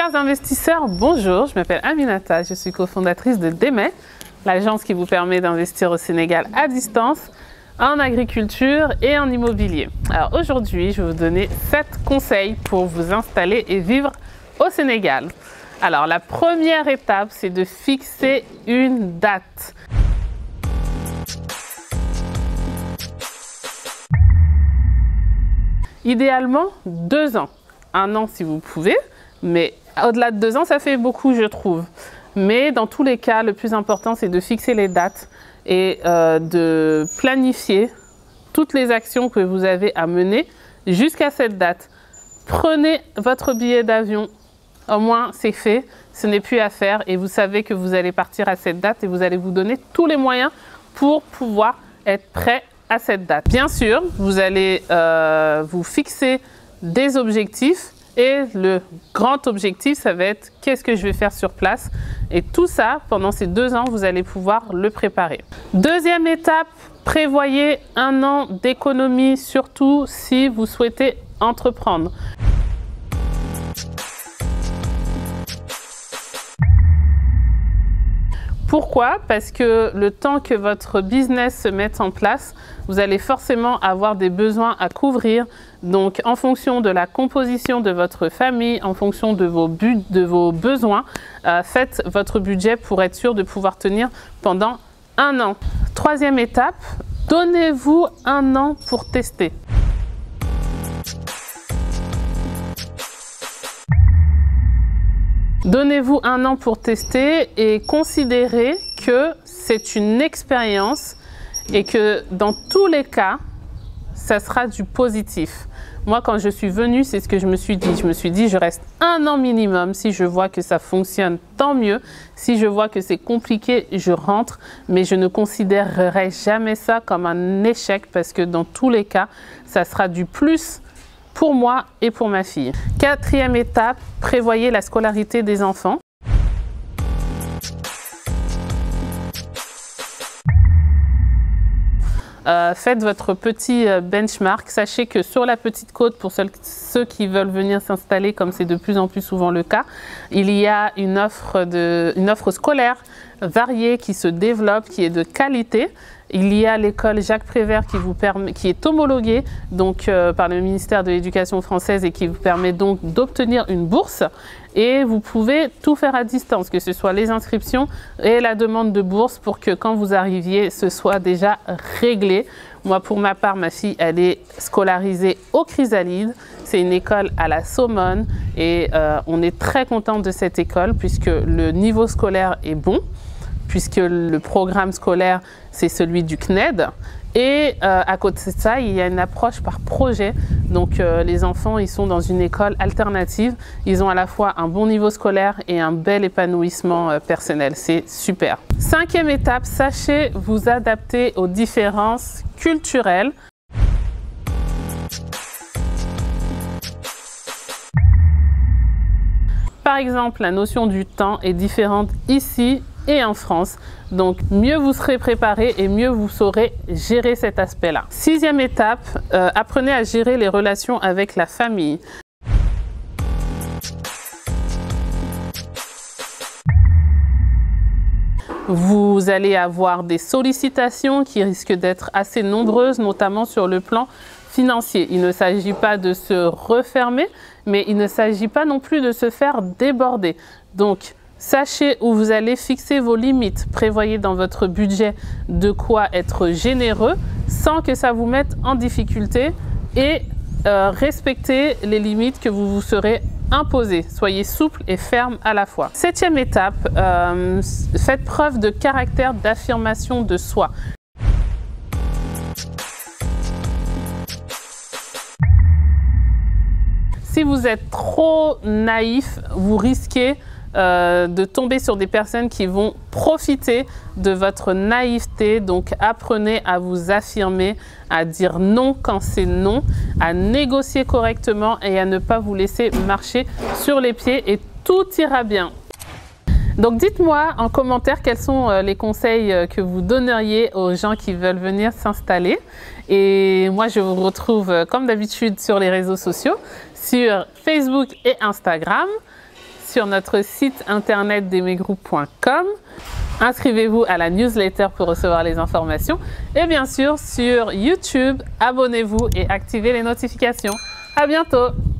Chers investisseurs, bonjour, je m'appelle Aminata, je suis cofondatrice de DEME, l'agence qui vous permet d'investir au Sénégal à distance, en agriculture et en immobilier. Alors aujourd'hui, je vais vous donner 7 conseils pour vous installer et vivre au Sénégal. Alors la première étape, c'est de fixer une date. Idéalement, 2 ans. 1 an si vous pouvez, mais au-delà de 2 ans, ça fait beaucoup, je trouve. Mais dans tous les cas, le plus important, c'est de fixer les dates et de planifier toutes les actions que vous avez à mener jusqu'à cette date. Prenez votre billet d'avion, au moins c'est fait, ce n'est plus à faire et vous savez que vous allez partir à cette date et vous allez vous donner tous les moyens pour pouvoir être prêt à cette date. Bien sûr, vous allez vous fixer des objectifs et le grand objectif, ça va être qu'est-ce que je vais faire sur place et tout ça, pendant ces 2 ans, vous allez pouvoir le préparer. Deuxième étape, prévoyez 1 an d'économie, surtout si vous souhaitez entreprendre. Pourquoi? Parce que le temps que votre business se mette en place, vous allez forcément avoir des besoins à couvrir. Donc, en fonction de la composition de votre famille, en fonction de vos besoins, faites votre budget pour être sûr de pouvoir tenir pendant 1 an. Troisième étape, donnez-vous 1 an pour tester. Donnez-vous 1 an pour tester et considérez que c'est une expérience et que dans tous les cas, ça sera du positif. Moi, quand je suis venue, c'est ce que je me suis dit. Je me suis dit, je reste 1 an minimum. Si je vois que ça fonctionne, tant mieux. Si je vois que c'est compliqué, je rentre. Mais je ne considérerai jamais ça comme un échec parce que dans tous les cas, ça sera du plus pour moi et pour ma fille. Quatrième étape, prévoyez la scolarité des enfants. Faites votre petit benchmark. Sachez que sur la Petite Côte, pour ceux qui veulent venir s'installer, comme c'est de plus en plus souvent le cas, il y a une offre scolaire variée qui se développe, qui est de qualité. Il y a l'école Jacques Prévert qui est homologuée donc, par le ministère de l'Éducation française et qui vous permet donc d'obtenir une bourse. Et vous pouvez tout faire à distance, que ce soit les inscriptions et la demande de bourse pour que quand vous arriviez, ce soit déjà réglé. Moi, pour ma part, ma fille, elle est scolarisée au Chrysalide. C'est une école à la Saumone et on est très content de cette école puisque le niveau scolaire est bon, puisque le programme scolaire, c'est celui du CNED. Et à côté de ça, il y a une approche par projet. Donc les enfants, ils sont dans une école alternative. Ils ont à la fois un bon niveau scolaire et un bel épanouissement personnel. C'est super. 5e étape, sachez vous adapter aux différences culturelles. Par exemple, la notion du temps est différente ici et en France. Donc, mieux vous serez préparé et mieux vous saurez gérer cet aspect-là. 6e étape, apprenez à gérer les relations avec la famille. Vous allez avoir des sollicitations qui risquent d'être assez nombreuses, notamment sur le plan financier. Il ne s'agit pas de se refermer, mais il ne s'agit pas non plus de se faire déborder. Donc, sachez où vous allez fixer vos limites. Prévoyez dans votre budget de quoi être généreux sans que ça vous mette en difficulté et respectez les limites que vous vous serez imposées. Soyez souple et ferme à la fois. 7e étape, faites preuve de caractère, d'affirmation de soi. Si vous êtes trop naïf, vous risquez de tomber sur des personnes qui vont profiter de votre naïveté. Donc apprenez à vous affirmer, à dire non quand c'est non, à négocier correctement et à ne pas vous laisser marcher sur les pieds et tout ira bien. Donc dites-moi en commentaire quels sont les conseils que vous donneriez aux gens qui veulent venir s'installer. Et moi je vous retrouve comme d'habitude sur les réseaux sociaux, sur Facebook et Instagram. sur notre site internet daimegroup.com. Inscrivez-vous à la newsletter pour recevoir les informations. Et bien sûr, sur YouTube, abonnez-vous et activez les notifications. À bientôt!